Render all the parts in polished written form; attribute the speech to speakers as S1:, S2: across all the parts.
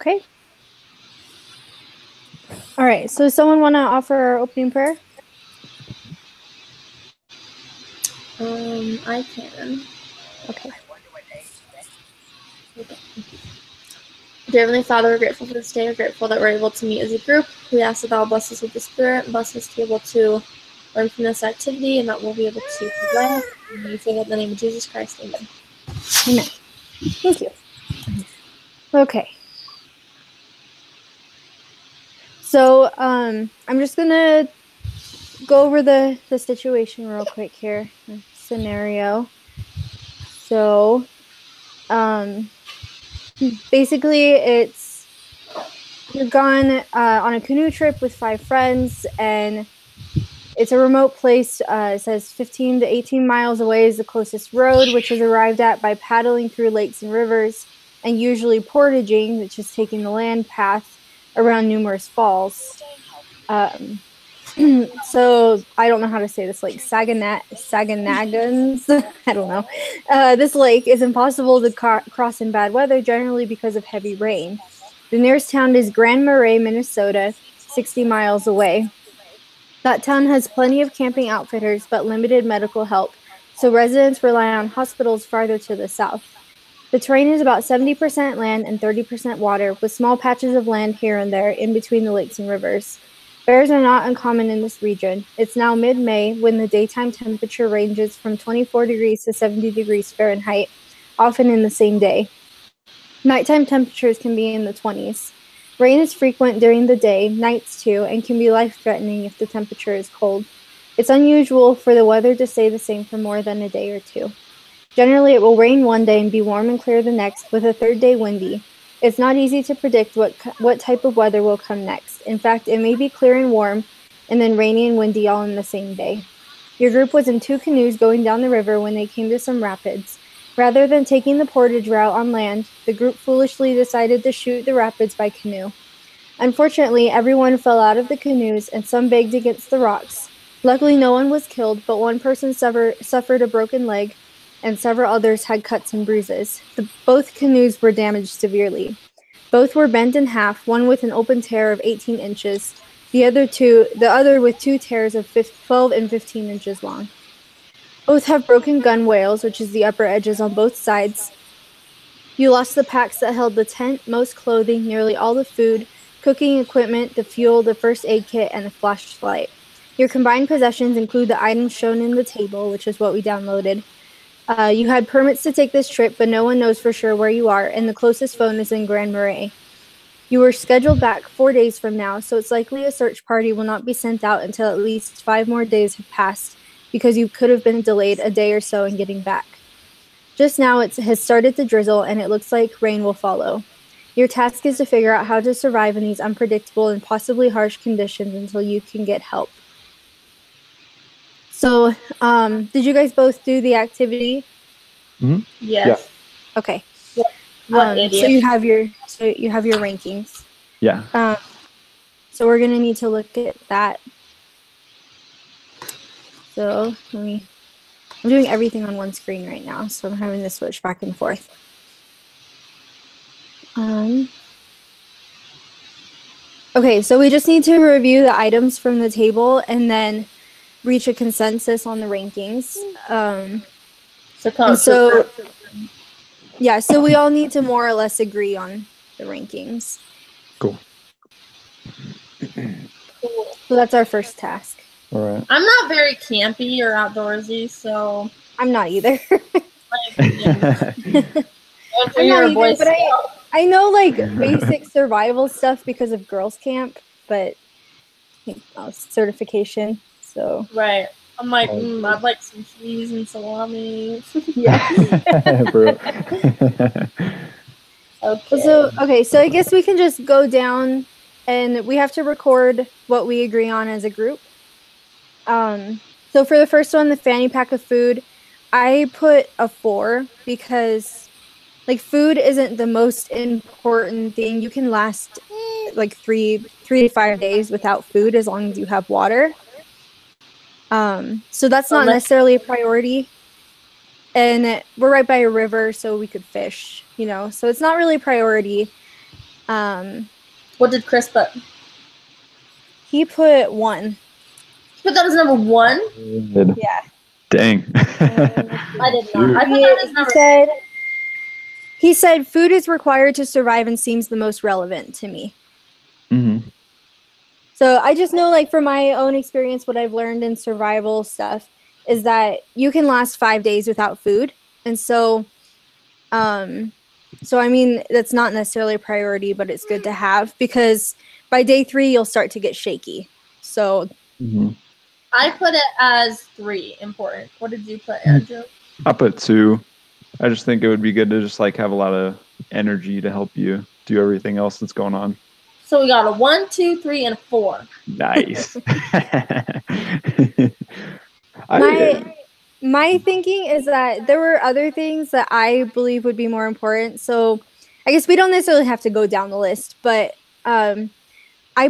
S1: Okay. All right. So someone want to offer our opening prayer?
S2: I can.
S1: Okay.
S2: Dear Heavenly Father, we're grateful for this day. We're grateful that we're able to meet as a group. We ask that thou bless us with the Spirit and bless us to be able to learn from this activity and that we'll be able to learn. We say that in the name of Jesus Christ. Amen.
S1: Amen. Thank you. Okay. So I'm just gonna go over the situation real quick here. The scenario. So basically it's you're gone on a canoe trip with 5 friends, and it's a remote place. It says 15 to 18 miles away is the closest road, which is arrived at by paddling through lakes and rivers, and usually portaging, which is taking the land path around numerous falls. So I don't know how to say this, like Saganagans. I don't know. This lake is impossible to cross in bad weather, generally because of heavy rain. The nearest town is Grand Marais, Minnesota, 60 miles away. That town has plenty of camping outfitters, but limited medical help, so residents rely on hospitals farther to the south. The terrain is about 70% land and 30% water, with small patches of land here and there in between the lakes and rivers. Bears are not uncommon in this region. It's now mid-May when the daytime temperature ranges from 24 degrees to 70 degrees Fahrenheit, often in the same day. Nighttime temperatures can be in the 20s. Rain is frequent during the day, nights too, and can be life-threatening if the temperature is cold. It's unusual for the weather to stay the same for more than a day or two. Generally, it will rain one day and be warm and clear the next, with a third day windy. It's not easy to predict what type of weather will come next. In fact, it may be clear and warm, and then rainy and windy all in the same day. Your group was in 2 canoes going down the river when they came to some rapids. Rather than taking the portage route on land, the group foolishly decided to shoot the rapids by canoe. Unfortunately, everyone fell out of the canoes and some bagged against the rocks. Luckily, no one was killed, but one person suffered a broken leg, and several others had cuts and bruises. Both canoes were damaged severely. Both were bent in half, one with an open tear of 18 inches, the other with 2 tears of 12 and 15 inches long. Both have broken gunwales, which is the upper edges on both sides. You lost the packs that held the tent, most clothing, nearly all the food, cooking equipment, the fuel, the first aid kit, and a flashlight. Your combined possessions include the items shown in the table, which is what we downloaded. You had permits to take this trip, but no one knows for sure where you are, and the closest phone is in Grand Marais. You were scheduled back 4 days from now, so it's likely a search party will not be sent out until at least 5 more days have passed, because you could have been delayed a day or so in getting back. Just now it has started to drizzle, and it looks like rain will follow. Your task is to figure out how to survive in these unpredictable and possibly harsh conditions until you can get help. So, did you guys both do the activity?
S3: Mm-hmm.
S2: Yes.
S3: Yeah.
S1: Okay.
S2: What idiot?
S1: So you have your rankings.
S3: Yeah.
S1: So we're gonna need to look at that. So I'm doing everything on one screen right now, so I'm having to switch back and forth. Okay, so we just need to review the items from the table and then reach a consensus on the rankings. So we all need to more or less agree on the rankings.
S3: Cool.
S1: So that's our first task.
S3: All right.
S2: I'm not very campy or outdoorsy, so
S1: I'm not either.
S2: I'm
S1: not either, but I know like basic survival stuff because of girls' camp, but certification. So
S2: right. I'm like, I'd like some cheese and salami.
S1: Yeah.
S3: Bro.
S2: Okay.
S1: So I guess we can just go down, and we have to record what we agree on as a group. So for the first one, the fanny pack of food, I put a 4 because like food isn't the most important thing. You can last like 3 to 5 days without food as long as you have water. So that's not necessarily a priority. And we're right by a river, so we could fish, so it's not really a priority.
S2: What did Chris put?
S1: He put 1.
S2: Put that as number 1?
S3: Good.
S1: Yeah.
S3: Dang.
S2: I did
S3: Shoot.
S2: not. I put that as number
S1: He said food is required to survive and seems the most relevant to me.
S3: Mhm.
S1: So I just know, like, from my own experience, what I've learned in survival stuff is that you can last 5 days without food. And so, I mean, that's not necessarily a priority, but it's good to have because by day 3, you'll start to get shaky. So
S3: Mhm.
S2: I put it as 3, important. What did you put, Andrew?
S3: I put 2. I just think it would be good to just like have a lot of energy to help you do everything else that's going on.
S2: So we got a 1, 2, 3, and a 4.
S3: Nice.
S1: my thinking is that there were other things that I believe would be more important. So I guess we don't necessarily have to go down the list, but I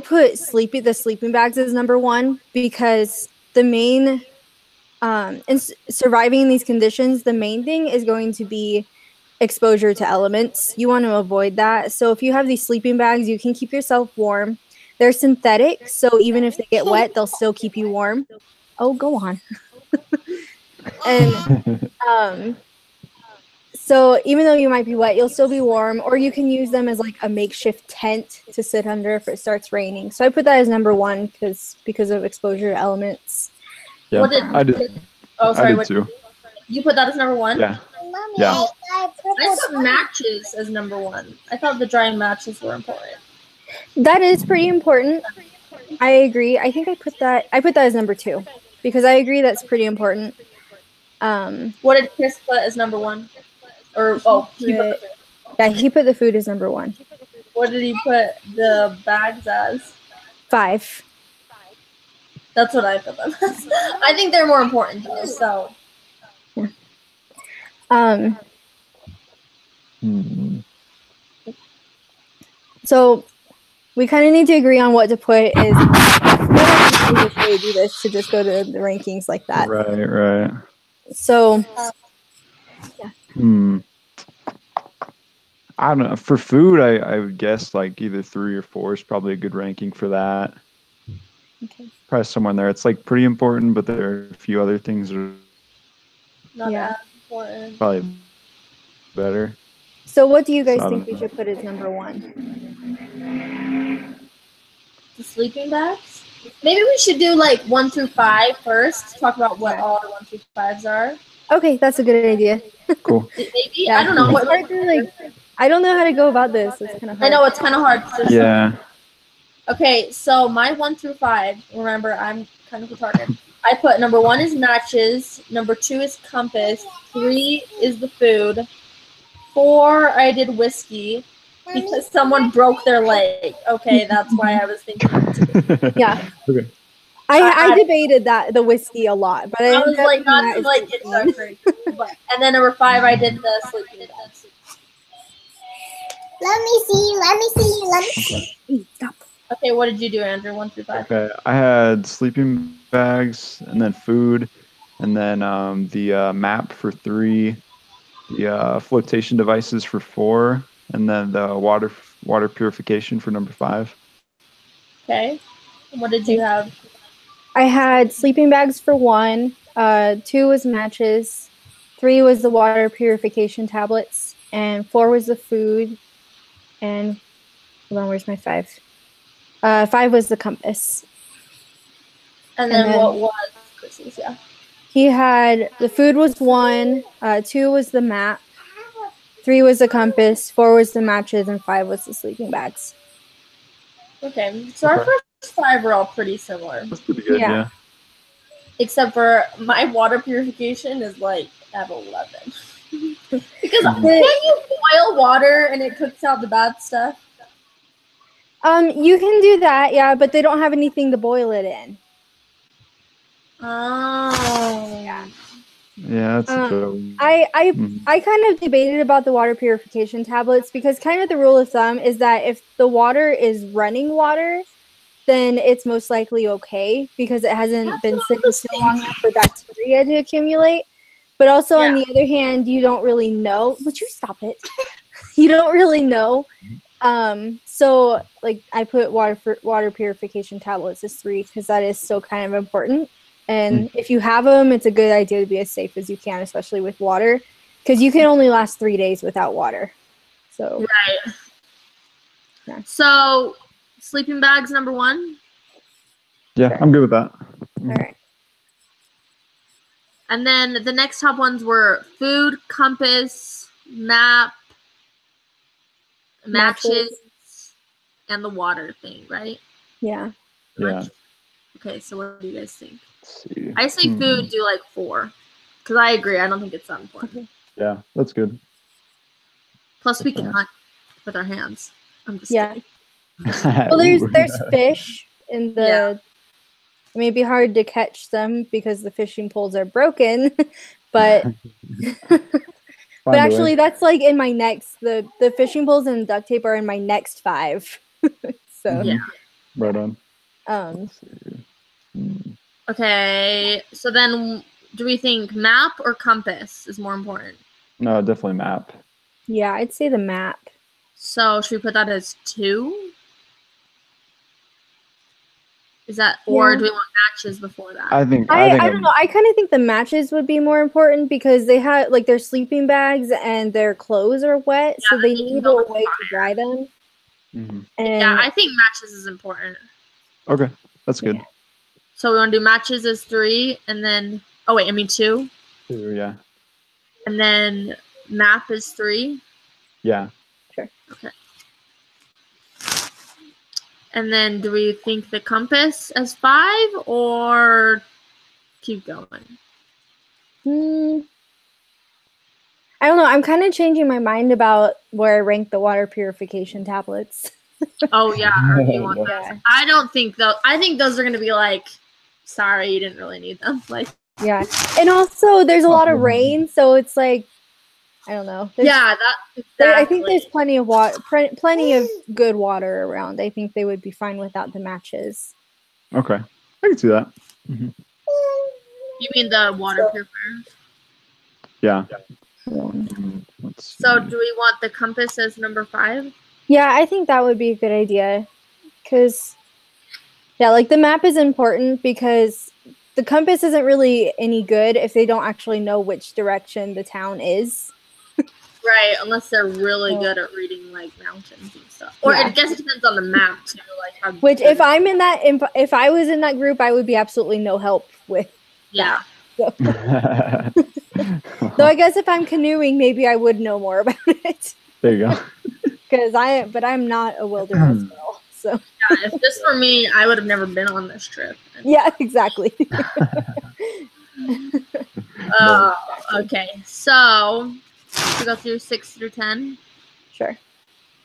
S1: put the sleeping bags as number 1 because the main in surviving in these conditions, the main thing is going to be exposure to elements. You want to avoid that. So if you have these sleeping bags, you can keep yourself warm. They're synthetic, so even if they get wet, they'll still keep you warm. Oh, go on. And so even though you might be wet, you'll still be warm, or you can use them as like a makeshift tent to sit under if it starts raining. So I put that as number 1 because of exposure to elements.
S3: Yeah,
S2: What did
S3: I did.
S2: Oh, sorry.
S3: I did too.
S2: You put that as number 1?
S3: Yeah. Yeah.
S2: I put matches as number 1. I thought the drying matches were important.
S1: That is pretty important. I agree. I think I put that as number 2 because I agree that's pretty important.
S2: What did Chris put as number 1? Or he put the food.
S1: Yeah, he put the food as number 1.
S2: What did he put the bags as?
S1: 5.
S2: That's what I put them as. I think they're more important though, so.
S1: Yeah. So we kind of need to agree on what to put. Is just really do this to just go to the rankings like that.
S3: Right.
S1: So,
S3: yeah. I don't know. For food, I would guess like either 3 or 4 is probably a good ranking for that.
S1: Okay.
S3: Probably somewhere in there. It's like pretty important, but there are a few other things that are
S2: not as important.
S3: Probably better.
S1: So what do you guys think we should put as number 1?
S2: The sleeping bags? Maybe we should do like 1 through 5 first. Talk about what all our 1 through 5s are.
S1: Okay, that's a good idea.
S3: Cool.
S2: Maybe? Yeah. I don't know.
S1: I don't know how to go about this. It's kind of hard.
S2: I know it's kind of hard.
S3: Yeah.
S2: Okay, so my 1 through 5, remember I'm kind of retarded. I put number 1 is matches, number 2 is compass, 3 is the food, 4 I did whiskey because someone broke their leg. Okay, that's why I was thinking.
S1: Yeah.
S3: Okay.
S1: I debated the whiskey a lot, but
S2: I was like not to like get so crazy. And then number 5 I did the sleeping bags.
S4: Let me see.
S1: Stop.
S2: Okay, what did you do, Andrew? 1 through 5.
S3: Okay, I had sleeping bags, and then food, and then the map for 3, the flotation devices for 4, and then the water purification for number 5.
S2: Okay, and what did you have?
S1: I had sleeping bags for 1. 2 was matches. 3 was the water purification tablets, and 4 was the food. And hold on, where's my 5? 5 was the compass.
S2: And then what was Chris's? Yeah.
S1: He had the food was 1, 2 was the map, 3 was the compass, 4 was the matches, and 5 was the sleeping bags.
S2: Okay, so our first 5 were all pretty similar.
S3: That's pretty good, yeah.
S2: Except for my water purification is like at 11. Because can you boil water and it cooks out the bad stuff?
S1: You can do that, yeah, but they don't have anything to boil it in.
S2: Oh.
S1: Yeah.
S3: Yeah, that's
S1: I kind of debated about the water purification tablets because kind of the rule of thumb is that if the water is running water, then it's most likely okay because it hasn't been sitting so long enough for bacteria to accumulate. But also on the other hand, you don't really know. Would you stop it? You don't really know So like I put water purification tablets as 3 because that is still kind of important. And if you have them, it's a good idea to be as safe as you can, especially with water, because you can only last 3 days without water. So
S2: Right.
S1: Yeah.
S2: So, sleeping bags number 1.
S3: Yeah,
S1: Sure.
S3: I'm good with that.
S1: all right.
S2: And then the next top ones were food, compass, map, matches, and the water thing, right?
S1: Yeah.
S3: Yeah.
S2: Okay, so what do you guys think?
S3: Let's see.
S2: I say food, do like 4. Because I agree, I don't think it's that important.
S3: Yeah, that's good.
S2: Plus, we can hunt with our hands. I'm just
S1: Yeah.
S2: kidding.
S1: Well, there's
S3: Ooh.
S1: fish in the.
S2: Yeah.
S1: It may be hard to catch them because the fishing poles are broken, but
S3: Find a way.
S1: actually that's like in my next the fishing poles and duct tape are in my next 5. So
S2: Yeah.
S3: Right on.
S1: um
S2: Okay, so then do we think map or compass is more important?
S3: No, definitely map.
S1: yeah, I'd say the map.
S2: So should we put that as 2? Is that, or
S1: Yeah.
S2: do we want matches before that?
S3: I think
S1: I don't know. I kind of think the matches would be more important because they have like their sleeping bags and their clothes are wet, so they
S2: they can
S1: need
S2: go
S1: a
S2: with
S1: way to dry them.
S3: Mhm.
S1: And
S2: Yeah, I think matches is important.
S3: Okay, that's good.
S1: Yeah.
S2: So we want to do matches as 3, and then 2,
S3: Yeah.
S2: and then map is 3,
S3: Yeah.
S2: and then do we think the compass as 5 or keep going?
S1: I don't know. I'm kind of changing my mind about where I rank the water purification tablets.
S2: Oh yeah, or do you want those?
S1: Yeah.
S2: I don't think those. I think those are gonna be like, sorry, you didn't really need them. Like,
S1: Yeah. And also there's a lot of rain, so it's like I don't know. There's,
S2: yeah, that. Exactly.
S1: I think there's plenty of water, plenty of good water around. I think they would be fine without the matches.
S3: Okay, I can see that.
S2: You mean the water purifiers?
S3: Yeah. Let's see.
S2: So do we want the compass as number 5?
S1: Yeah, I think that would be a good idea. Because, yeah, like the map is important because the compass isn't really any good if they don't actually know which direction the town is.
S2: Right, unless they're really good at reading like mountains and stuff. Or I guess it depends on the map too. Like how
S1: Which,
S2: good-
S1: if I'm in that, if I was in that group, I would be absolutely no help with.
S2: yeah.
S1: So. Though I guess if I'm canoeing, maybe I would know more about it.
S3: There you go.
S1: Because I'm not a wilderness girl. So
S2: Yeah, if this were me, I would have never been on this trip.
S1: yeah, exactly.
S2: Okay, so we go through 6 through 10.
S1: Sure.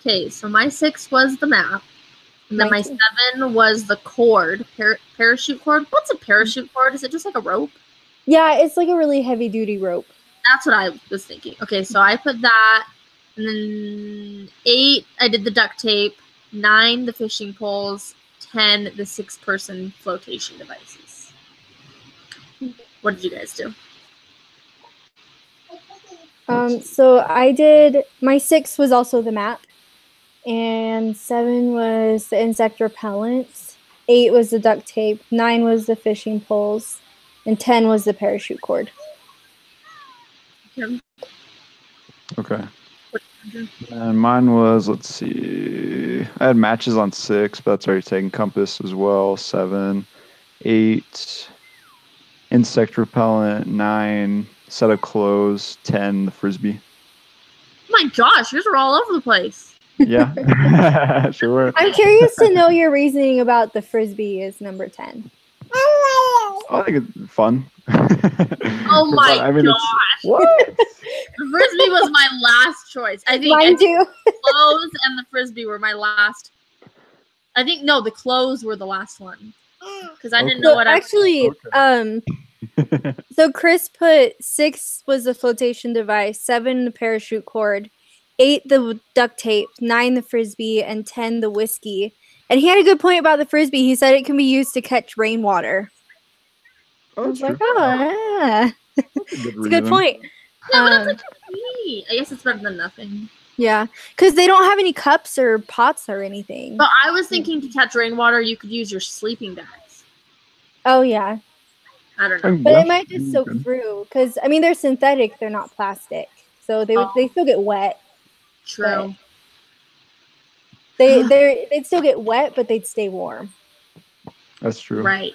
S2: Okay, so my 6 was the map, and then my
S1: 19.
S2: 7 was the cord, parachute cord. What's a parachute cord? Is it just like a rope?
S1: Yeah, it's like a really heavy duty rope.
S2: That's what I was thinking. Okay, so I put that, and then 8, I did the duct tape, 9, the fishing poles, 10, the 6-person flotation devices. What did you guys do?
S1: So I did, my 6 was also the map, and 7 was the insect repellent, 8 was the duct tape, 9 was the fishing poles, and 10 was the parachute cord.
S3: Okay. And mine was, let's see, I had matches on 6, but that's already taken. Compass as well, 7, 8, insect repellent, 9, set of clothes, 10, the frisbee.
S2: Oh my gosh, yours are all over the place.
S3: Yeah, sure were.
S1: I'm curious to know your reasoning about the frisbee is number 10.
S3: I think it's fun.
S2: Oh my
S3: gosh.
S2: What? The frisbee was my last choice. I think
S1: Mine too.
S2: clothes and the frisbee were my last. I think no, the clothes were the last one because I didn't know what
S1: actually. So Chris put 6 was the flotation device, 7 the parachute cord, 8 the duct tape, 9 the frisbee, and 10 the whiskey. And he had a good point about the frisbee. He said it can be used to catch rainwater.
S3: Oh,
S1: I was like, oh, yeah.
S3: That's a good
S1: It's a good point.
S2: Yeah, but that's like me. I guess it's better than nothing.
S1: Yeah, because they don't have any cups or pots or anything.
S2: But I was thinking to catch rainwater, you could use your sleeping bags.
S1: Oh yeah,
S2: I don't know.
S1: but it might just soak through. Because I mean, they're synthetic; they're not plastic, so they still get wet.
S2: True.
S1: They'd still get wet, but they'd stay warm.
S3: That's true.
S2: Right.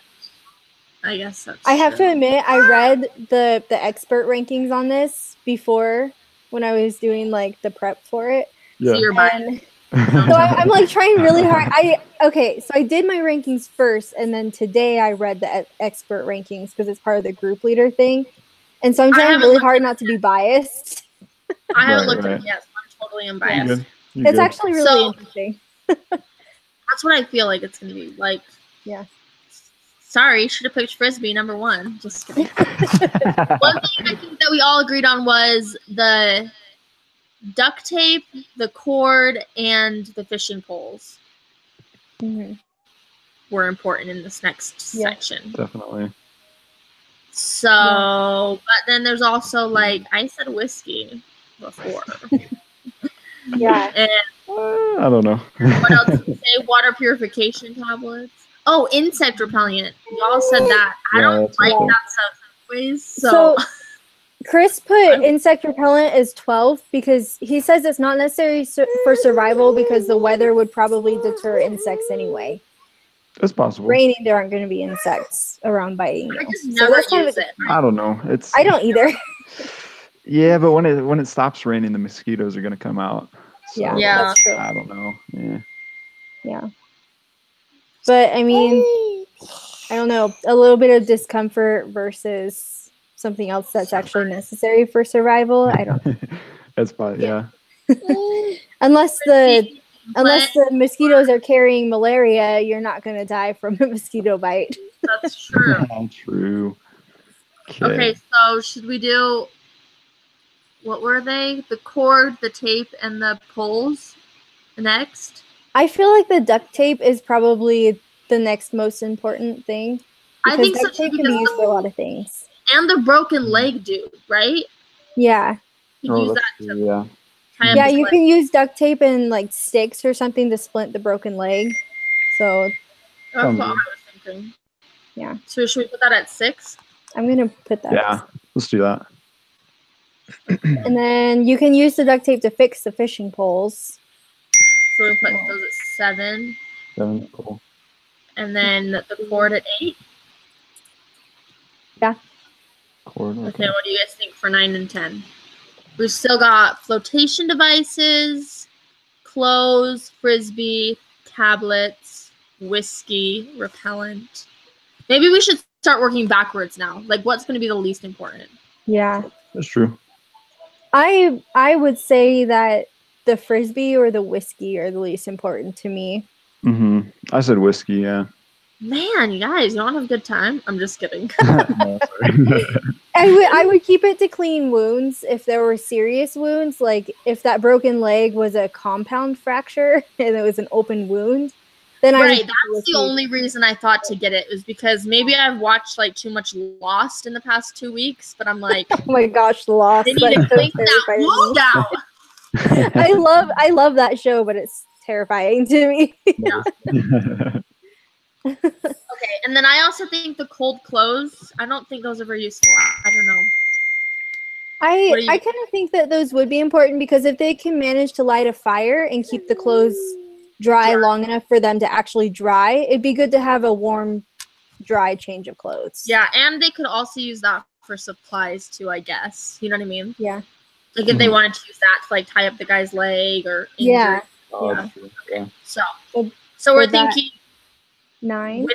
S2: I guess that's
S1: I have
S2: true.
S1: to admit, I read the expert rankings on this before when I was doing like the prep for it.
S3: Yeah.
S2: So you're
S1: And so I'm like trying really hard. So I did my rankings first, and then today I read the expert rankings because it's part of the group leader thing. And so I'm trying really hard not to be biased.
S2: I haven't looked at it yet, so I'm totally unbiased.
S1: It's actually really interesting.
S2: That's what I feel like it's going to be. Like,
S1: yeah.
S2: Sorry, should have picked Frisbee number 1. Just kidding. One thing I think that we all agreed on was the duct tape, the cord, and the fishing poles were important in this next section.
S3: Definitely.
S2: So, but then there's also like I said whiskey before.
S1: Yeah.
S2: And
S3: I don't know.
S2: what else did you say? Water purification tablets. Oh, insect repellent. Y'all said that. I don't like that stuff anyways. So
S1: Chris put insect repellent as 12 because he says it's not necessary for survival because the weather would probably deter insects anyway.
S3: It's possible.
S1: Raining, there aren't going to be insects around biting you.
S2: I just never use it.
S3: I don't know.
S1: I don't either.
S3: Yeah, but when it stops raining, the mosquitoes are going to come out. So
S2: yeah,
S1: that's true.
S3: I don't know.
S1: Yeah. But I mean, I don't know. A little bit of discomfort versus something else that's actually necessary for survival. I don't know.
S3: That's probably
S1: Unless the mosquitoes are carrying malaria, you're not going to die from a mosquito bite.
S2: That's true.
S3: True.
S2: Okay, so should we do, what were they? The cord, the tape, and the poles next?
S1: I feel like the duct tape is probably the next most important thing.
S2: I think
S1: duct tape can be used for a lot of things.
S2: And the broken leg dude, right?
S1: Yeah.
S2: You can use that to tie up his
S1: you
S2: leg.
S1: can use duct tape and like sticks or something to splint the broken leg. So
S2: that's what I was thinking.
S1: Yeah.
S2: So should we put that at 6?
S1: I'm gonna put that.
S3: Yeah, let's do that.
S1: And then you can use the duct tape to fix the fishing poles.
S2: So we put those at 7.
S3: 7, cool.
S2: And then the cord at 8.
S1: Yeah.
S3: Cord,
S2: okay, what do you guys think for 9 and 10? We've still got flotation devices, clothes, frisbee, tablets, whiskey, repellent. Maybe we should start working backwards now. Like, what's going to be the least important?
S1: Yeah.
S3: That's true.
S1: I would say that the frisbee or the whiskey are the least important to me.
S3: I said whiskey, yeah.
S2: Man, you guys, you don't have a good time? I'm just kidding.
S3: No, sorry.
S1: I would keep it to clean wounds if there were serious wounds. Like if that broken leg was a compound fracture and it was an open wound, then
S2: that's the only reason I thought to get it was because maybe I've watched like too much Lost in the past 2 weeks, but I'm like,
S1: oh my gosh, Lost!
S2: They need to clean that wound out.
S1: I love that show, but it's terrifying to me.
S2: Yeah. Okay, and then I also think the cold clothes, I don't think those are very useful. I don't know.
S1: I kind of think that those would be important because if they can manage to light a fire and keep the clothes dry long enough for them to actually dry, it'd be good to have a warm, dry change of clothes.
S2: Yeah, and they could also use that for supplies too, I guess. You know what I mean?
S1: Yeah.
S2: Like if they wanted to use that to like tie up the guy's leg or injure.
S1: Yeah.
S3: Oh,
S2: Okay.
S1: Well,
S2: So we're thinking
S1: 9.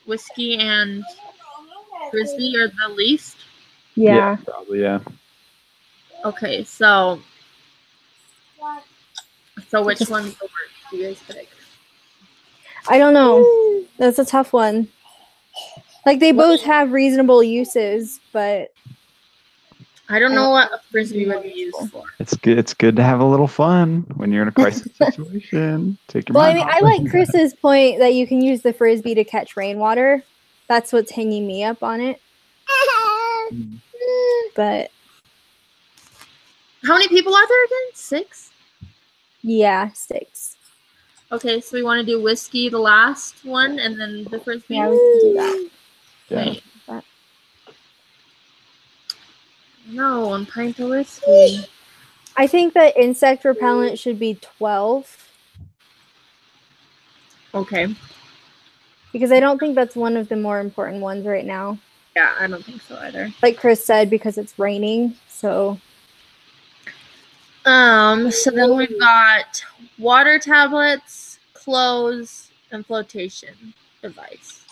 S2: Whiskey and frisbee are the least.
S1: Yeah.
S3: Probably, yeah.
S2: Okay, so which one's the worst? Do you guys pick?
S1: I don't know. That's a tough one. Like they both have reasonable uses, but
S2: I don't know what a frisbee would be used for.
S3: It's good. It's good to have a little fun when you're in a crisis situation. Take your mind off.
S1: I like Chris's point that you can use the frisbee to catch rainwater. That's what's hanging me up on it. But
S2: How many people are there again? 6?
S1: Yeah, 6.
S2: Okay, so we want to do whiskey, the last one, and then the frisbee.
S1: Yeah, we can do that.
S3: Yeah.
S2: Okay. No, 1 pint of whiskey.
S1: I think that insect repellent should be 12
S2: Okay.
S1: because I don't think that's one of the more important ones right now.
S2: Yeah, I don't think so either.
S1: Like Chris said, because it's raining. So
S2: So then we've got water tablets, clothes, and flotation device.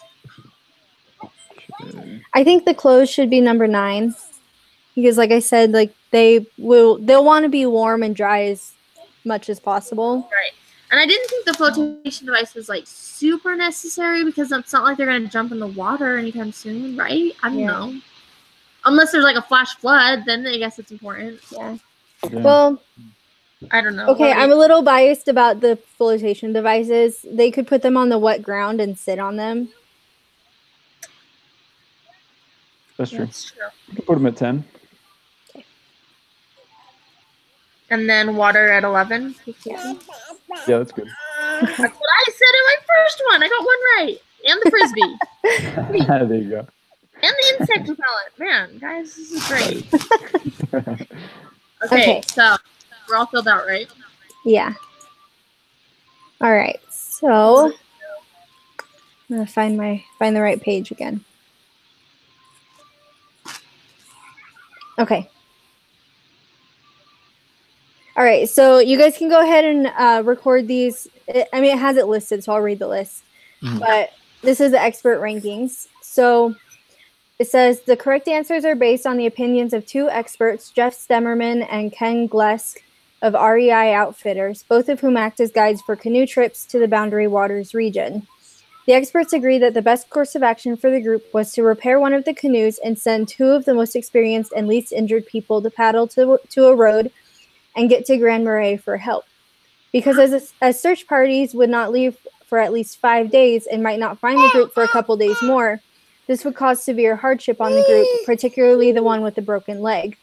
S3: Okay.
S1: I think the clothes should be number 9 because, like I said, like they'll want to be warm and dry as much as possible.
S2: Right. And I didn't think the flotation device was like super necessary because it's not like they're gonna jump in the water anytime soon, right? I don't know. Unless there's like a flash flood, then I guess it's important.
S1: Yeah.
S3: Yeah.
S1: Well,
S2: I don't know.
S1: okay, I'm a little biased about the flotation devices. They could put them on the wet ground and sit on them.
S3: That's true.
S2: That's true.
S3: You can put them at 10.
S2: And then water at 11.
S3: Yeah, that's good.
S2: That's what I said in my first one. I got one right. And the frisbee.
S3: There you go.
S2: And the insect repellent. Man, guys, this is great. Okay, so we're all filled out, right?
S1: Yeah. All right. So I'm gonna find the right page again. Okay. All right. So you guys can go ahead and record these. It has it listed, so I'll read the list. But this is the expert rankings. So it says the correct answers are based on the opinions of 2 experts, Jeff Stemmerman and Ken Glesk of REI Outfitters, both of whom act as guides for canoe trips to the Boundary Waters region. The experts agree that the best course of action for the group was to repair one of the canoes and send 2 of the most experienced and least injured people to paddle to a road and get to Grand Marais for help. Because as search parties would not leave for at least 5 days and might not find the group for a couple days more, this would cause severe hardship on the group, particularly the one with the broken leg.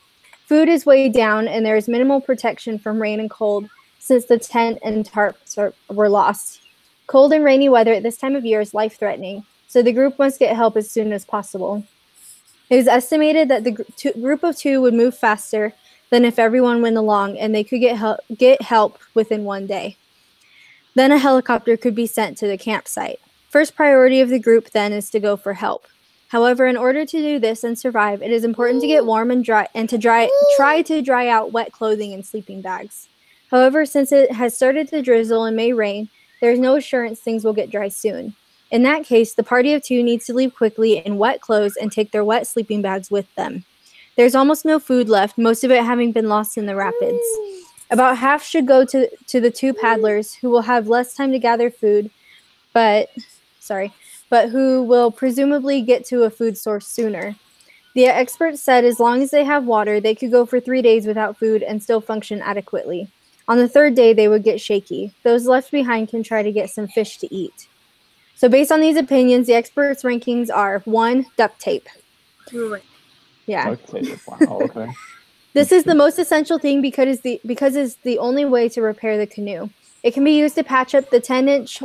S1: Food is weighed down, and there is minimal protection from rain and cold since the tent and tarps were lost. Cold and rainy weather at this time of year is life-threatening, so the group must get help as soon as possible. It is estimated that the group of 2 would move faster than if everyone went along, and they could get help within 1 day. Then a helicopter could be sent to the campsite. First priority of the group then is to go for help. However, in order to do this and survive, it is important to get warm and dry and try to dry out wet clothing and sleeping bags. However, since it has started to drizzle and may rain, there is no assurance things will get dry soon. In that case, the party of 2 needs to leave quickly in wet clothes and take their wet sleeping bags with them. There's almost no food left, most of it having been lost in the rapids. About half should go to the 2 paddlers, who will have less time to gather food, but who will presumably get to a food source sooner. The experts said as long as they have water, they could go for 3 days without food and still function adequately. On the 3rd day, they would get shaky. Those left behind can try to get some fish to eat. So based on these opinions, the experts' rankings are 1, duct tape. Yeah.
S3: Duct tape. Wow, okay.
S1: This is the most essential thing because it's the only way to repair the canoe. It can be used to patch up the 10-inch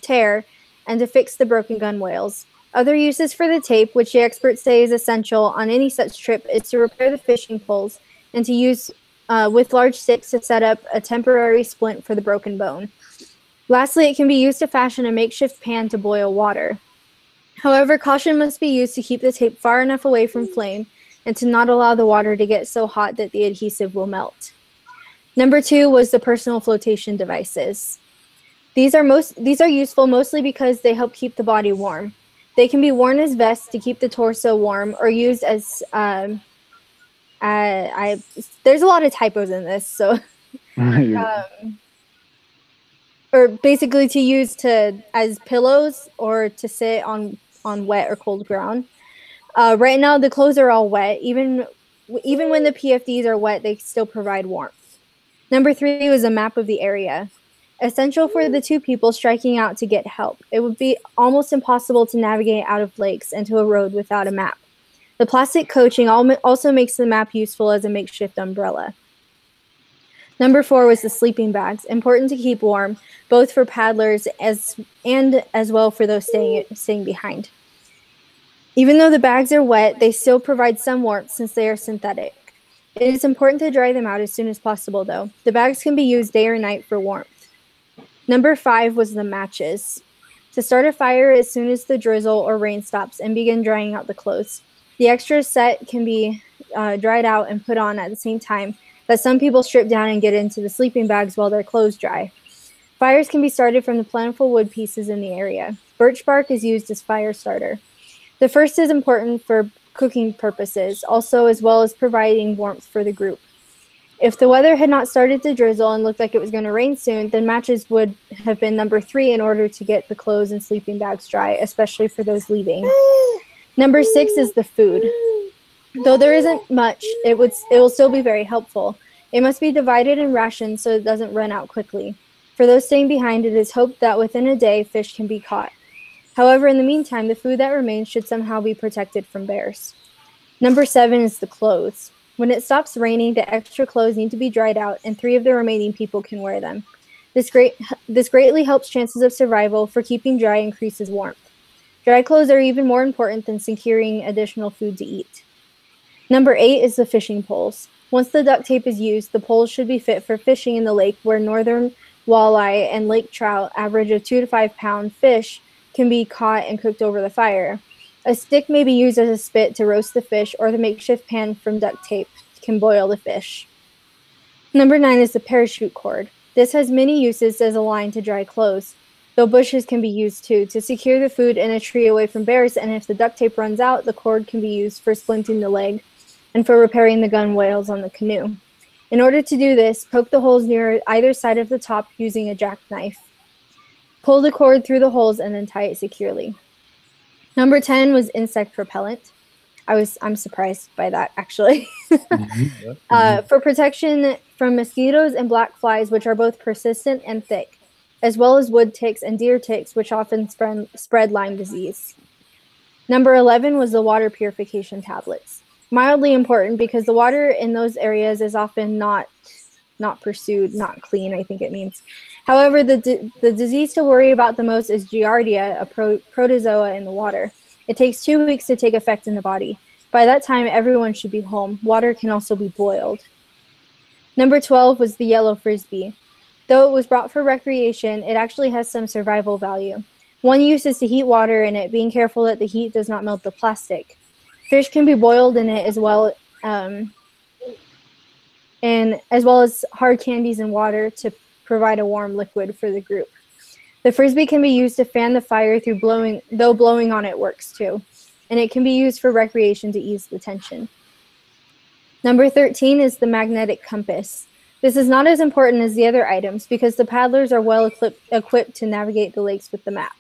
S1: tear and to fix the broken gunwales. Other uses for the tape, which the experts say is essential on any such trip, is to repair the fishing poles and to use with large sticks to set up a temporary splint for the broken bone. Lastly, it can be used to fashion a makeshift pan to boil water. However, caution must be used to keep the tape far enough away from flame and to not allow the water to get so hot that the adhesive will melt. Number 2 was the personal flotation devices. These are useful mostly because they help keep the body warm. They can be worn as vests to keep the torso warm or used as there's a lot of typos in this, so or basically to use as pillows or to sit on wet or cold ground. Right now, the clothes are all wet. Even when the PFDs are wet, they still provide warmth. Number 3 was a map of the area. Essential for the 2 people striking out to get help. It would be almost impossible to navigate out of lakes and to a road without a map. The plastic coaching also makes the map useful as a makeshift umbrella. Number 4 was the sleeping bags, important to keep warm, both for paddlers as well for those staying behind. Even though the bags are wet, they still provide some warmth since they are synthetic. It is important to dry them out as soon as possible, though. The bags can be used day or night for warmth. Number 5 was the matches. To start a fire as soon as the drizzle or rain stops and begin drying out the clothes. The extra set can be dried out and put on at the same time, but some people strip down and get into the sleeping bags while their clothes dry. Fires can be started from the plentiful wood pieces in the area. Birch bark is used as fire starter. The first is important for cooking purposes, also as well as providing warmth for the group. If the weather had not started to drizzle and looked like it was going to rain soon, then matches would have been number 3 in order to get the clothes and sleeping bags dry, especially for those leaving. Number 6 is the food. Though there isn't much, it will still be very helpful. It must be divided in rations so it doesn't run out quickly. For those staying behind, it is hoped that within a day, fish can be caught. However, in the meantime, the food that remains should somehow be protected from bears. Number 7 is the clothes. When it stops raining, the extra clothes need to be dried out, and 3 of the remaining people can wear them. This greatly helps chances of survival, for keeping dry increases warmth. Dry clothes are even more important than securing additional food to eat. Number 8 is the fishing poles. Once the duct tape is used, the poles should be fit for fishing in the lake where northern walleye and lake trout, average of 2 to 5 pound fish, can be caught and cooked over the fire. A stick may be used as a spit to roast the fish, or the makeshift pan from duct tape can boil the fish. Number 9 is the parachute cord. This has many uses as a line to dry clothes, though bushes can be used too, to secure the food in a tree away from bears, and if the duct tape runs out, the cord can be used for splinting the leg and for repairing the gunwales on the canoe. In order to do this, poke the holes near either side of the top using a jackknife. Pull the cord through the holes and then tie it securely. Number 10 was insect repellent. I'm surprised by that, actually. For protection from mosquitoes and black flies, which are both persistent and thick, as well as wood ticks and deer ticks, which often spread Lyme disease. Number 11 was the water purification tablets. Mildly important because the water in those areas is often not pursued, not clean, I think it means. However, the disease to worry about the most is Giardia, a protozoa in the water. It takes 2 weeks to take effect in the body. By that time, everyone should be home. Water can also be boiled. Number 12 was the yellow frisbee. Though it was brought for recreation, it actually has some survival value. One use is to heat water in it, being careful that the heat does not melt the plastic. Fish can be boiled in it as well, and as well as hard candies and water to provide a warm liquid for the group. The frisbee can be used to fan the fire through blowing, though blowing on it works too. And it can be used for recreation to ease the tension. Number 13 is the magnetic compass. This is not as important as the other items because the paddlers are well equipped to navigate the lakes with the map.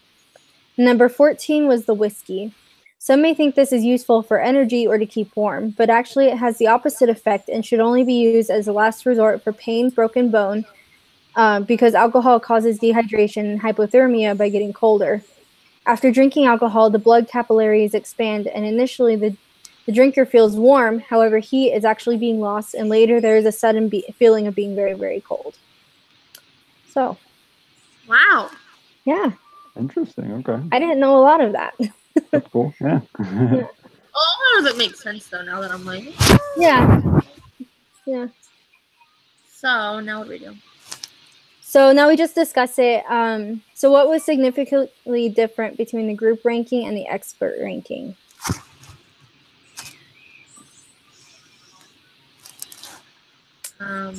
S1: Number 14 was the whiskey. Some may think this is useful for energy or to keep warm, but actually it has the opposite effect and should only be used as a last resort for pain, broken bone, because alcohol causes dehydration and hypothermia by getting colder. After drinking alcohol, the blood capillaries expand, and initially the drinker feels warm. However, heat is actually being lost, and later there is a sudden feeling of being very, very cold. So.
S2: Wow.
S1: Yeah.
S3: Interesting. Okay.
S1: I didn't know a lot of that.
S3: That's cool. Yeah.
S2: Oh, that makes sense though. Now that I'm like.
S1: Yeah. Yeah.
S2: So now what do we do?
S1: So now we just discuss it. So what was significantly different between the group ranking and the expert ranking?
S2: I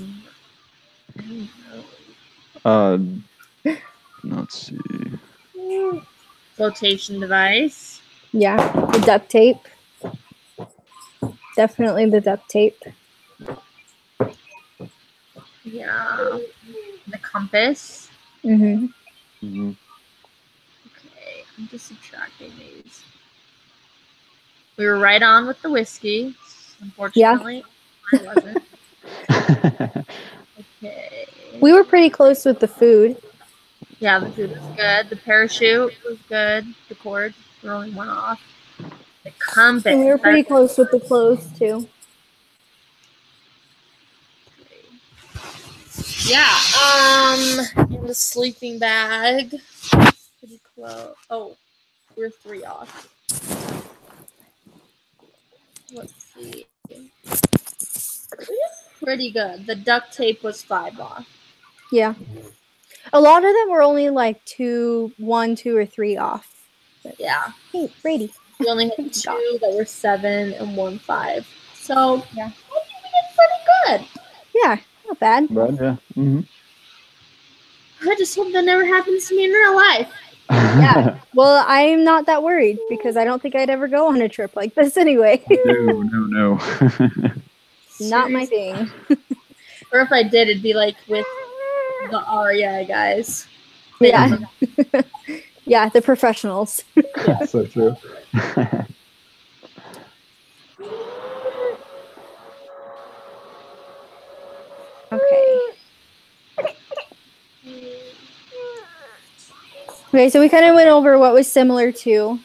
S2: don't know.
S3: Let's see.
S2: Flotation device.
S1: Yeah, the duct tape. Definitely the duct tape.
S2: Yeah. The compass.
S1: Mm-hmm.
S3: Mm-hmm.
S2: Okay, I'm just subtracting these. We were right on with the whiskey. Unfortunately, I wasn't. Okay.
S1: We were pretty close with the food.
S2: Yeah, the food was good. The parachute was good. The cord, we're only one off. The compass.
S1: And we were pretty close with the clothes too.
S2: Yeah. In the sleeping bag. Pretty close. Oh, we're 3 off. Let's see. Pretty good. The duct tape was 5 off.
S1: Yeah. A lot of them were only like 2, 1, 2, or 3 off.
S2: Yeah.
S1: Hey, Brady.
S2: We only had 2 that were 7 and 1 5. So
S1: Yeah.
S2: I think we did pretty good.
S1: Yeah, not bad.
S3: Right, yeah. Mm-hmm.
S2: I just hope that never happens to me in real life.
S1: Yeah. Well, I'm not that worried because I don't think I'd ever go on a trip like this anyway.
S3: No.
S1: Not my thing.
S2: Or if I did, it'd be like with the REI guys.
S1: Yeah. Yeah, the professionals.
S3: So true.
S1: Okay. Okay, so we kind of went over what was similar to.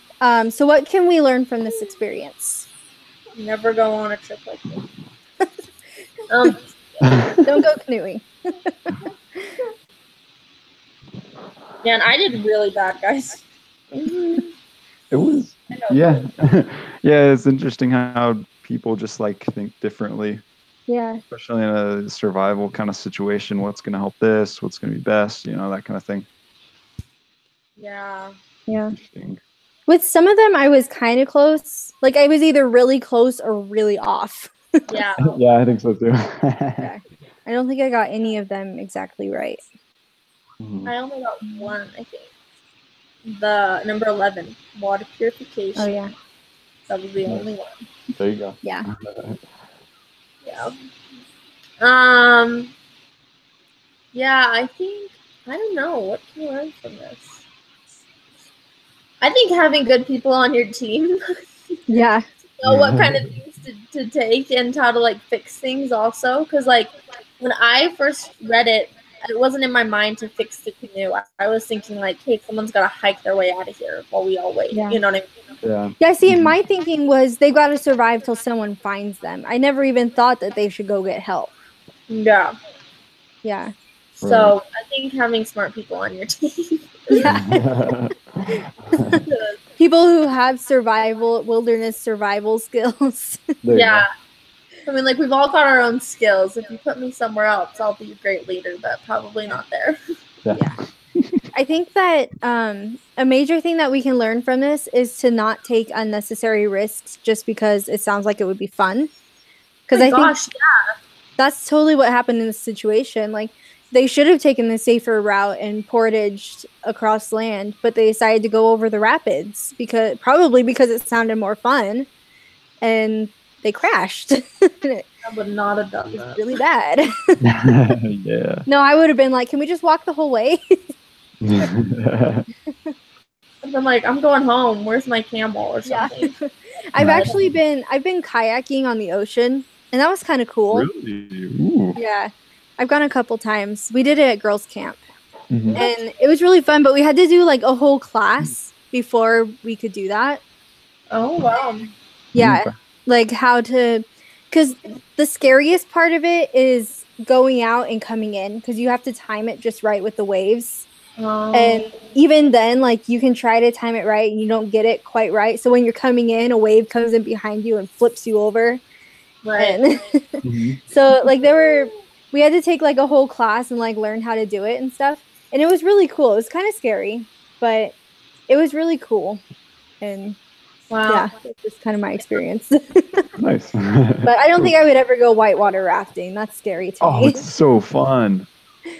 S1: So what can we learn from this experience?
S2: Never go on a trip like this.
S1: Don't go canoeing.
S2: Yeah, and I did really bad, guys.
S3: It was, yeah. Yeah, it's interesting how people just like think differently,
S1: Yeah.
S3: especially in a survival kind of situation. What's going to help this? What's going to be best? You know, that kind of thing.
S2: Yeah.
S1: Yeah.
S3: Interesting.
S1: With some of them, I was kind of close. Like I was either really close or really off.
S2: Yeah.
S3: Yeah, I think so too.
S1: Yeah. I don't think I got any of them exactly right.
S3: Mhm.
S2: I only got 1, I think. The number 11, water purification.
S1: Oh yeah.
S2: That was the only one.
S3: There you go.
S1: Yeah.
S2: Yeah. Yeah, I think, I don't know, what can you learn from this? I think having good people on your team
S1: Yeah.
S2: know what kind of things to take and how to like fix things also, because like when I first read it, it wasn't in my mind to fix the canoe. I was thinking like, hey, someone's got to hike their way out of here while we all wait.
S1: Yeah.
S2: You know what I mean?
S3: Yeah.
S1: Yeah, see, and my thinking was they got to survive till someone finds them. I never even thought that they should go get help.
S2: Yeah.
S1: Yeah.
S2: So I think having smart people on your team.
S1: Yeah. People who have wilderness survival skills.
S3: There you
S2: Yeah. I mean, like, we've all got our own skills. If you put me somewhere else, I'll be a great leader, but probably not there.
S3: go.
S1: Yeah. I think that a major thing that we can learn from this is to not take unnecessary risks just because it sounds like it would be fun. Because
S2: Oh my
S1: I
S2: gosh,
S1: think that's totally what happened in this situation. Like, they should have taken the safer route and portaged across land, but they decided to go over the rapids probably because it sounded more fun, and they crashed. It
S2: I would not have done
S1: was
S2: that.
S1: really bad.
S3: Yeah.
S1: No, I would have been like, can we just walk the whole way?
S2: I'm like, I'm going home. Where's my camel or
S1: Yeah.
S2: something?
S1: I've been kayaking on the ocean, and that was kind of cool.
S3: Really? Ooh.
S1: Yeah. I've gone a couple times. We did it at girls' camp,
S3: Mhm.
S1: and it was really fun, but we had to do like a whole class before we could do that.
S2: Oh, wow.
S1: Yeah.
S3: Okay.
S1: Like how to, because the scariest part of it is going out and coming in, because you have to time it just right with the waves. And even then, like, you can try to time it right and you don't get it quite right. So when you're coming in, a wave comes in behind you and flips you over.
S2: Right.
S1: And
S3: Mhm.
S1: so like we had to take like a whole class and like learn how to do it and stuff. And it was really cool. It was kind of scary, but it was really cool. And
S2: Wow.
S1: yeah, that's just kind of my experience.
S3: Nice.
S1: But I don't think I would ever go whitewater rafting. That's scary to
S3: Oh,
S1: me.
S3: it's so fun.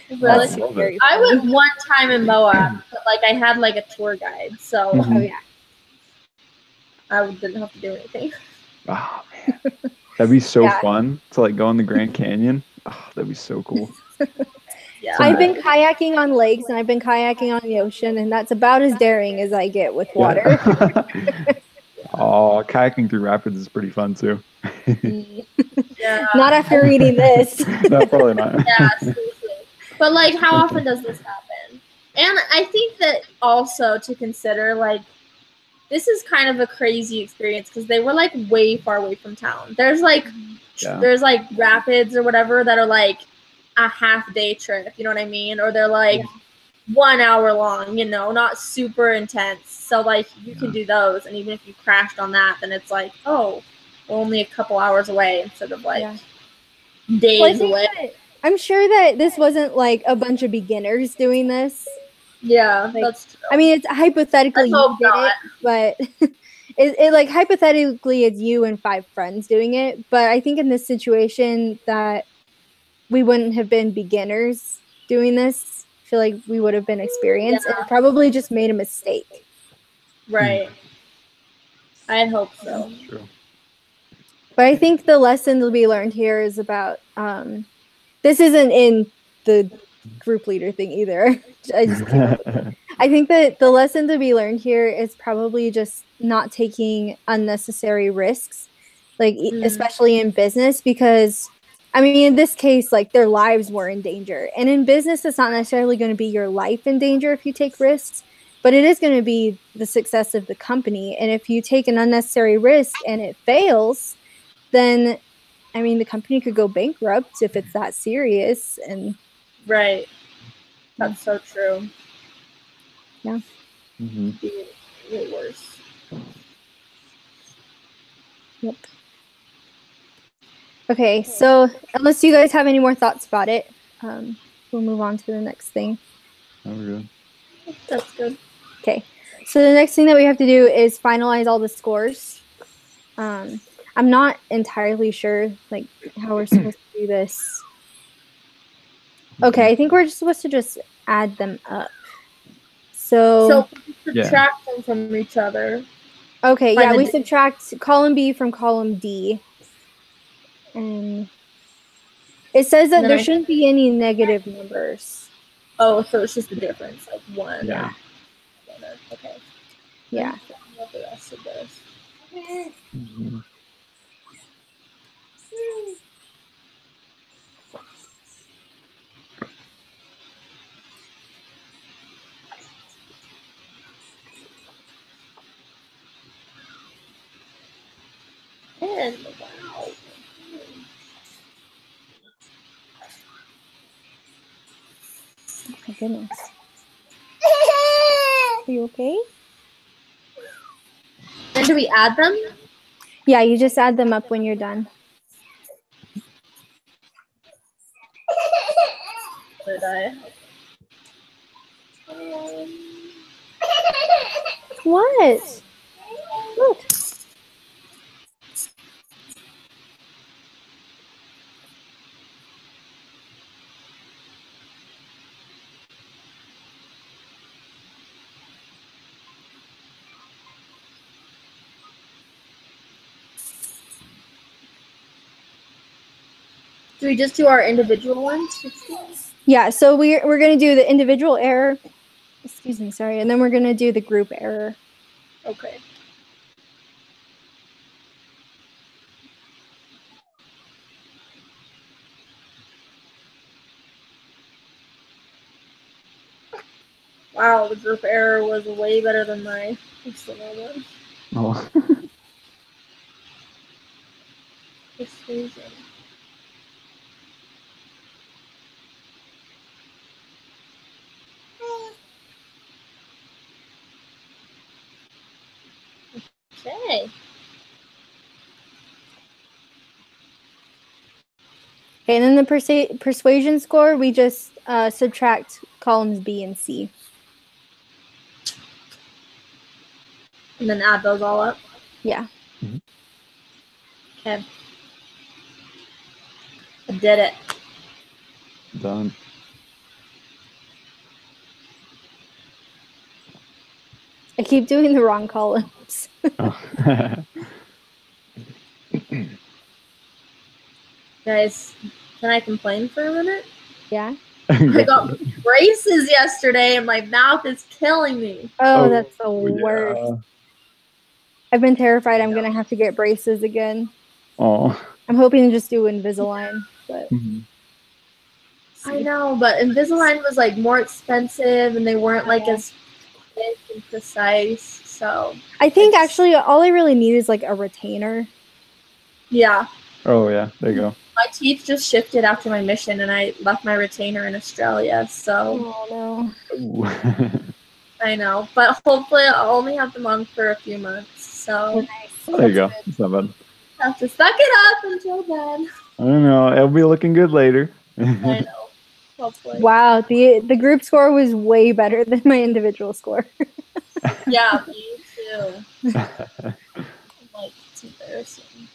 S2: Really?
S1: That's
S3: love it.
S1: very
S2: I
S1: funny.
S2: went one time in Moab, but like I had like a tour guide, so
S3: Mhm.
S1: Oh yeah.
S2: I didn't have to do anything.
S3: Oh man, that'd be so
S1: Yeah.
S3: fun to like go in the Grand Canyon. Oh, that'd be so cool.
S2: Yeah.
S1: I've been kayaking on lakes and I've been kayaking on the ocean, and that's about as daring as I get with water.
S3: Oh, kayaking through rapids is pretty fun too.
S2: Yeah.
S1: Not after reading this.
S3: No, probably not.
S2: Yeah, seriously. But like, how often does this happen? And I think that also to consider, like, this is kind of a crazy experience because they were like way far away from town. There's like
S3: Yeah.
S2: there's like rapids or whatever that are like a half-day trip, you know what I mean? Or they're like 1 hour long, you know, not super intense. So like you can do those, and even if you crashed on that, then it's like, oh, we're only a couple hours away instead of like days away.
S1: I'm sure that this wasn't like a bunch of beginners doing this.
S2: Yeah,
S1: Like,
S2: that's true.
S1: I mean, it's hypothetically
S2: I hope
S1: you did
S2: not.
S1: it, but it like hypothetically it's you and 5 friends doing it. But I think in this situation that we wouldn't have been beginners doing this. I feel like we would have been experienced and probably just made a mistake.
S2: Right. I hope so.
S3: True.
S1: But I think the lesson to be learned here is about this isn't in the group leader thing either. I just came up with it. I think that the lesson to be learned here is probably just not taking unnecessary risks, like especially in business, because I mean, in this case, like their lives were in danger. And in business, it's not necessarily going to be your life in danger if you take risks, but it is going to be the success of the company. And if you take an unnecessary risk and it fails, then, I mean, the company could go bankrupt if it's that serious. And
S2: right. That's so true.
S1: Yeah.
S2: It'd be way worse.
S1: Yep. Okay, so unless you guys have any more thoughts about it, we'll move on to the next thing.
S3: Oh, we're good.
S2: That's good.
S1: Okay, so the next thing that we have to do is finalize all the scores. I'm not entirely sure like how we're supposed to do this. Okay, I think we're just supposed to just add them up. So
S2: subtract them from each other.
S1: Okay, yeah, we subtract column B from column D. And it says that there shouldn't be any negative numbers.
S2: Oh, so it's just the difference, like 1.
S1: Yeah.
S2: Okay.
S1: Yeah.
S2: What the rest of this? And wow.
S1: Oh my goodness. Are you okay?
S2: And do we add them?
S1: Yeah, you just add them up when you're done.
S2: Did I?
S1: What? Look.
S2: Do we just do our individual ones?
S1: Yeah, so we're going to do the individual error. Excuse me, sorry. And then we're going to do the group error.
S2: Okay. Wow, the group error was way better than my one.
S3: Oh.
S2: Persuasion. Okay.
S1: Okay, and then the persuasion score, we just subtract columns B and C.
S2: And then add those all up?
S1: Yeah.
S2: Okay. I did it.
S3: Done.
S1: I keep doing the wrong columns.
S2: Guys, can I complain for a minute?
S1: Yeah.
S2: I got braces yesterday and my mouth is killing me.
S1: Oh, that's the worst. Yeah. I've been terrified I'm going to have to get braces again.
S3: Oh.
S1: I'm hoping to just do Invisalign, but
S2: I know, but Invisalign was like more expensive and they weren't like as quick and precise. So
S1: I think actually all I really need is like a retainer.
S2: Yeah.
S3: Oh yeah, there you go.
S2: My teeth just shifted after my mission, and I left my retainer in Australia. So
S1: Oh no.
S3: Ooh.
S2: I know, but hopefully I'll only have them on for a few months. So
S1: Nice.
S3: Oh, there you go.
S1: That's
S3: It's not bad.
S2: I have to suck it up until then.
S3: I don't know. It'll be looking good later.
S2: I know. Hopefully.
S1: good. Wow, the group score was way better than my individual score.
S2: Yeah, me too. Like, it's embarrassing.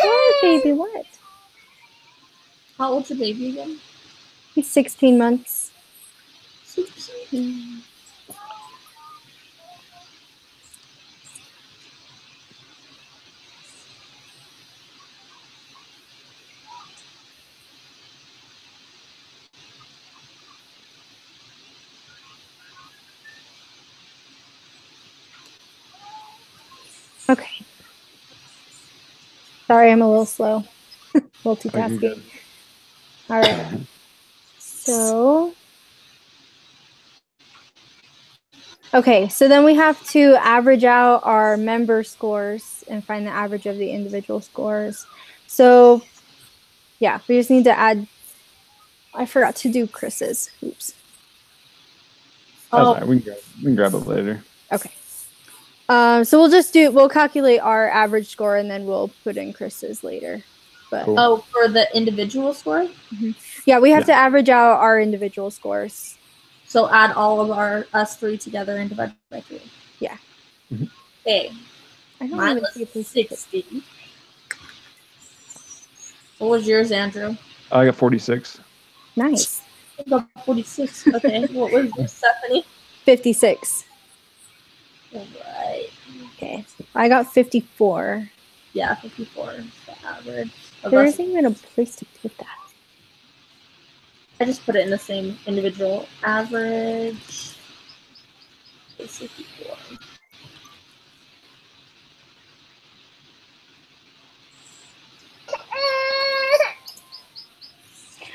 S1: Poor baby, what?
S2: How old's your baby again?
S1: He's 16 months.
S2: 16.
S1: Okay. Sorry, I'm a little slow.
S3: Oh,
S1: Multitasking.
S3: you're good.
S1: All right. So, okay, so then we have to average out our member scores and find the average of the individual scores. So, yeah, we just need to add. I forgot to do Chris's. Oops.
S3: That's all right. We can grab it later.
S1: Okay. So we'll calculate our average score and then we'll put in Chris's later. But
S3: Cool.
S2: Oh, for the individual score?
S1: yeah, we have
S3: Yeah.
S1: to average out our individual scores.
S2: So add all of us three together and divide by 3.
S1: Yeah.
S3: Mhm.
S2: Okay.
S1: I don't
S2: Mine
S1: even see if we
S2: was 60. What was yours, Andrew?
S3: I got 46.
S1: Nice.
S2: I got 46. Okay. What was yours, Stephanie?
S1: 56.
S2: Alright.
S1: Okay. I got 54.
S2: Yeah, 54 is the average. of
S1: There
S2: us.
S1: isn't even a place to put that.
S2: I just put it in the same individual average. It's 54.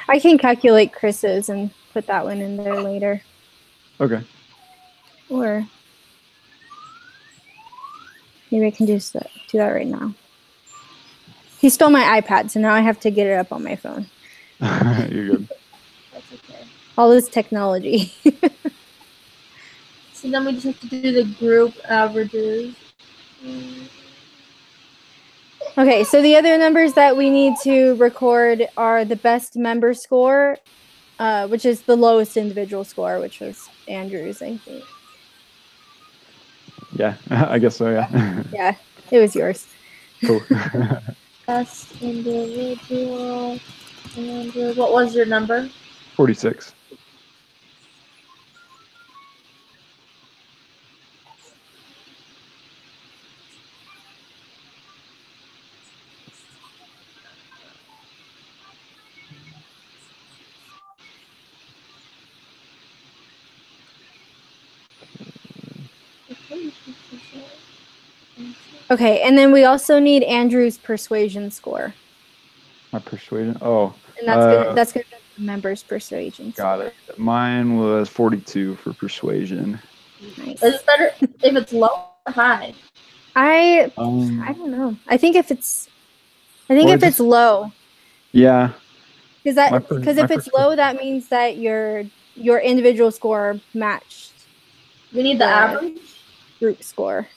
S1: I can calculate Chris's and put that one in there later.
S3: Okay.
S1: Or maybe I can just do that right now. He stole my iPad, so now I have to get it up on my phone.
S3: You're good.
S2: That's okay.
S1: All this technology.
S2: So then we just have to do the group averages.
S1: Okay, so the other numbers that we need to record are the best member score, which is the lowest individual score, which was Andrew's, I think.
S3: Yeah, I guess so, yeah.
S1: Yeah, it was yours.
S3: Cool.
S2: Best individual. Andrew, what was your number?
S3: 46.
S1: Okay, and then we also need Andrew's persuasion score,
S3: My persuasion. Oh,
S1: and that's gonna be the member's persuasion
S3: got
S1: score.
S3: it. Mine was 42 for persuasion.
S1: Nice.
S2: Is it better if it's low or high?
S1: I don't know. I think if it's
S3: Or
S1: low,
S3: Yeah.
S1: because
S3: My
S1: if it's low, that means that your individual score matched
S2: We need the
S1: Yeah.
S2: average.
S1: group score.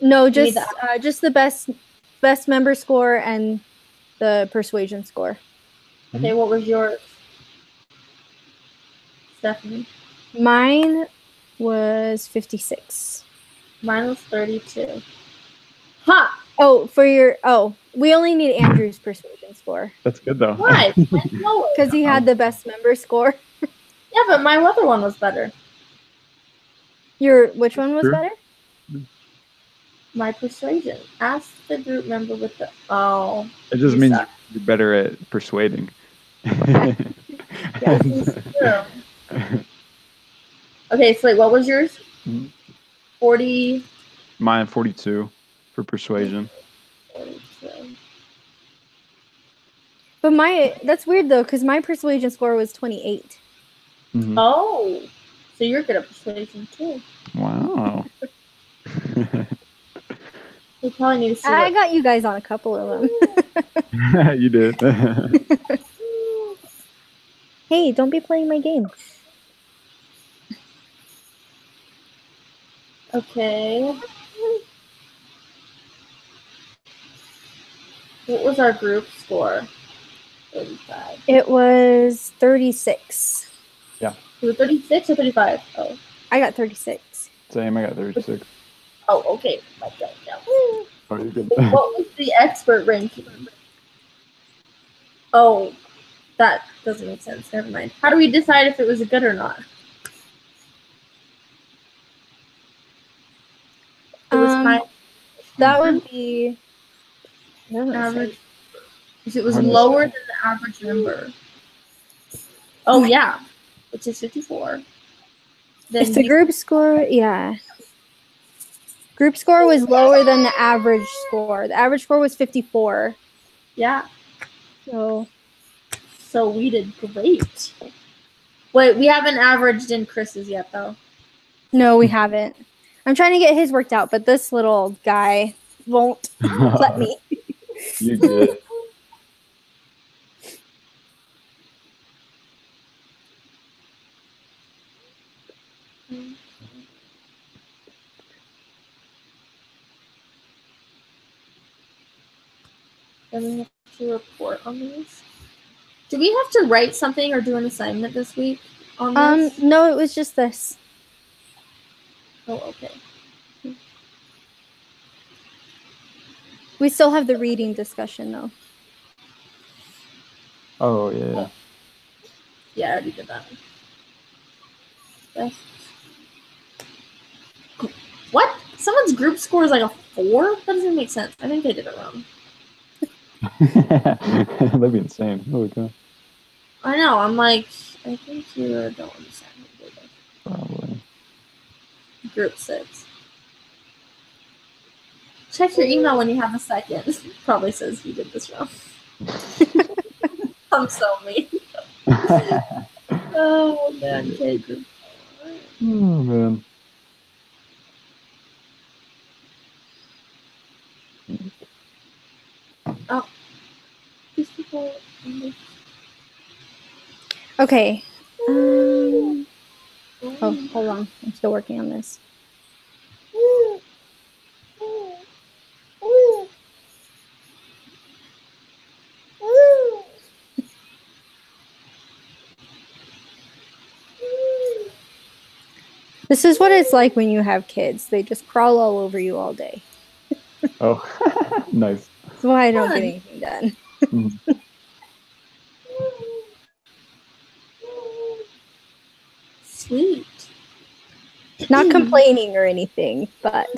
S1: No,
S2: You need
S1: just the best member score and the persuasion score.
S2: Okay, what was yours, Stephanie?
S1: Mine was 56.
S2: Mine was 32. Ha!
S1: Oh, we only need Andrew's persuasion score
S3: That's good though.
S2: Why? Mine's lower.
S1: because he had the best member score.
S2: Yeah, but my other one was better.
S1: Which one was
S3: Sure.
S1: better?
S2: My persuasion. Ask the group member with the. Oh.
S3: It just
S2: You
S3: means
S2: suck.
S3: you're better at persuading.
S2: This is true. Okay, so what was yours?
S3: Mhm.
S2: 40.
S3: Mine 42 for persuasion.
S2: 42.
S1: But that's weird though, because my persuasion score was 28.
S3: Mhm.
S2: Oh, so you're good at persuasion too.
S3: Wow.
S2: We probably need to see
S1: I
S2: what.
S1: got you guys on a couple of them.
S3: You did.
S1: Hey, don't be playing my game.
S2: Okay. What was our group score? 35.
S1: It was 36.
S2: Was it 36 or 35? Oh.
S1: I got 36.
S3: Same. I got 36.
S2: Oh, okay. My bad. Yeah.
S3: Oh, you're good.
S2: What was the expert ranking? Oh, that doesn't make sense. Never mind. How do we decide if it was a good or not? It was high.
S1: That would be it doesn't
S2: Average.
S1: say.
S2: If it was
S3: Hard to
S2: lower
S3: say.
S2: than the average number. Oh yeah, which is 54. Then
S1: If the group score, yeah. Group score was lower than the average score. The average score was 54.
S2: yeah.
S1: So
S2: So we did great. Wait, we haven't averaged in Chris's yet though.
S1: no, we haven't. I'm trying to get his worked out, but this little guy won't let me.
S3: You good.
S2: Then we have to report on these. Do we have to write something or do an assignment this week on this?
S1: No, it was just this.
S2: Oh, okay.
S1: We still have the reading discussion though.
S3: Oh yeah.
S2: Yeah, I already did that. Yes. What? Someone's group score is like a 4? That doesn't make sense. I think they did it wrong.
S3: That'd be insane. Holy cow.
S2: I know. I'm like, I think you don't understand what they did.
S3: Probably.
S2: Group 6. Check your email when you have a second. Probably says you did this wrong. I'm so mean. Oh man, okay, group.
S3: Oh man.
S2: These people.
S1: Okay. Oh, hold on. I'm still working on this. This is what it's like when you have kids. They just crawl all over you all day.
S3: Oh, nice.
S1: That's why I don't get anything done.
S3: Mhm.
S2: Sweet.
S1: Not complaining or anything, but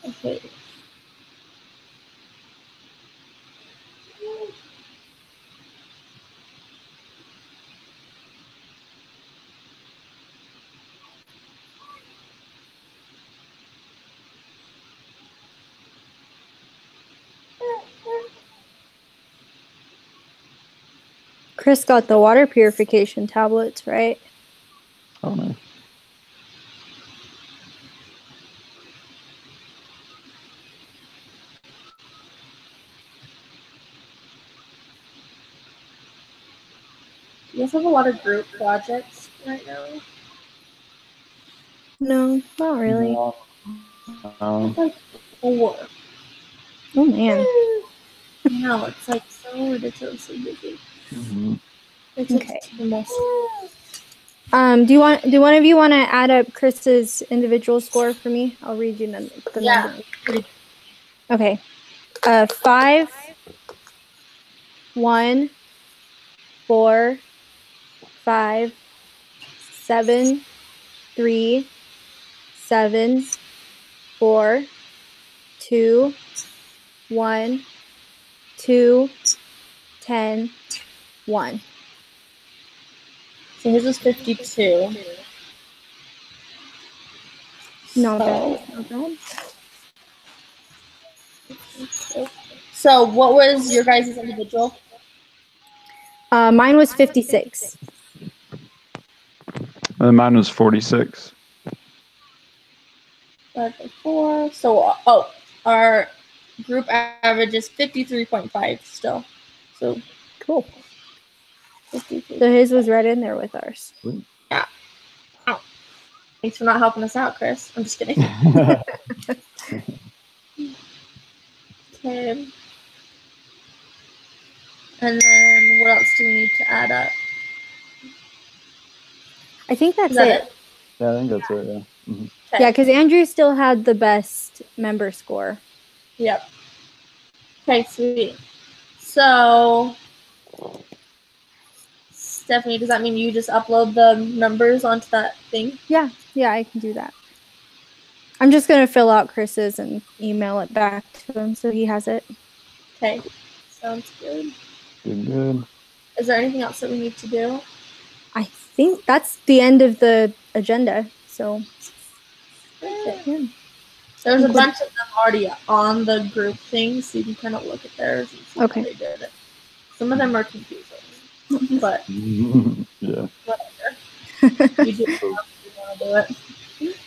S2: Okay.
S1: Chris got the water purification tablets, right?
S3: Oh nice.
S2: You guys have a lot of group projects right now.
S1: No, not really.
S3: No.
S2: It's like 4.
S1: Oh man.
S2: No, it's like so ridiculously busy.
S3: Mhm.
S2: It's
S1: Okay.
S2: the most.
S1: Do one of you want to add up Chris's individual score for me? I'll read you the
S2: Yeah.
S1: number. Okay. 5, 1, 4, 5, 7, 3, 7, 4, 2, 1, 2, 10, 1.
S2: So his was 52.
S1: Not
S2: So-
S1: bad. Not bad.
S2: So what was your guys' individual?
S1: Mine was 56.
S3: And mine was 46.
S2: 5 by 4. So our group average is 53.5 still. So
S1: Cool.
S2: 53.
S1: So his was right in there with ours.
S2: Thanks for not helping us out, Chris. I'm just kidding. Okay. And then what else do we need to add up?
S1: I think that's
S2: Is that
S1: it.
S2: it?
S3: Yeah, I think that's it. Yeah. Mhm.
S2: Okay.
S1: Yeah, because Andrew still had the best member score.
S2: Yep. Okay, sweet. So, Stephanie, does that mean you just upload the numbers onto that thing?
S1: Yeah, I can do that. I'm just gonna fill out Chris's and email it back to him so he has it.
S2: Okay. Sounds good.
S3: Good.
S2: Is there anything else that we need to do?
S1: I think that's the end of the agenda. So
S2: Okay.
S1: yeah.
S2: There's a bunch of them already on the group thing, so you can kind of look at theirs and see
S1: Okay.
S2: how they did it. Some of them are confusing, but
S3: Yeah.
S2: whatever. You do it how you want to do it.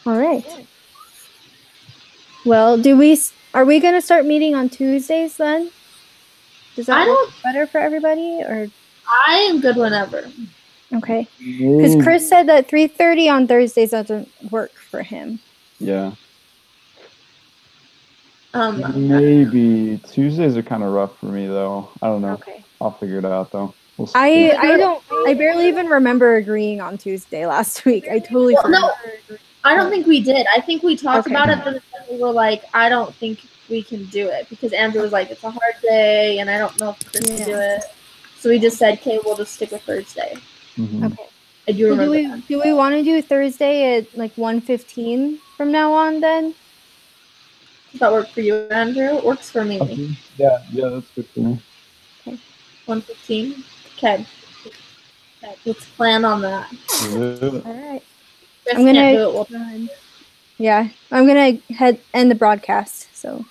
S1: All right. Well, are we gonna start meeting on Tuesdays then? Does that work better for everybody or
S2: I am good whenever.
S1: okay? Because Chris said that 3:30 on Thursdays doesn't work for him.
S3: Yeah.
S2: Maybe
S3: Tuesdays are kind of rough for me though. I don't know.
S1: Okay.
S3: I'll figure it out though. We'll see.
S1: I barely even remember agreeing on Tuesday last week. I totally forgot.
S2: No, I don't think we did. I think we talked
S1: Okay.
S2: about it, but we were like, I don't think we can do it because Andrew was like, it's a hard day, and I don't know if Chris can do it. So we just said, okay, we'll just stick with Thursday.
S3: Mhm.
S1: Okay.
S2: I do
S1: So
S2: remember that.
S1: do we want to do Thursday at like 1:15 from now on then?
S2: Does that work for you, Andrew? It works for me.
S3: Yeah, that's good for me.
S2: 1:15. Okay. Let's plan on that.
S1: All right.
S2: Chris
S1: I'm gonna-
S2: can't do it. We'll
S1: Yeah, I'm gonna end the broadcast. So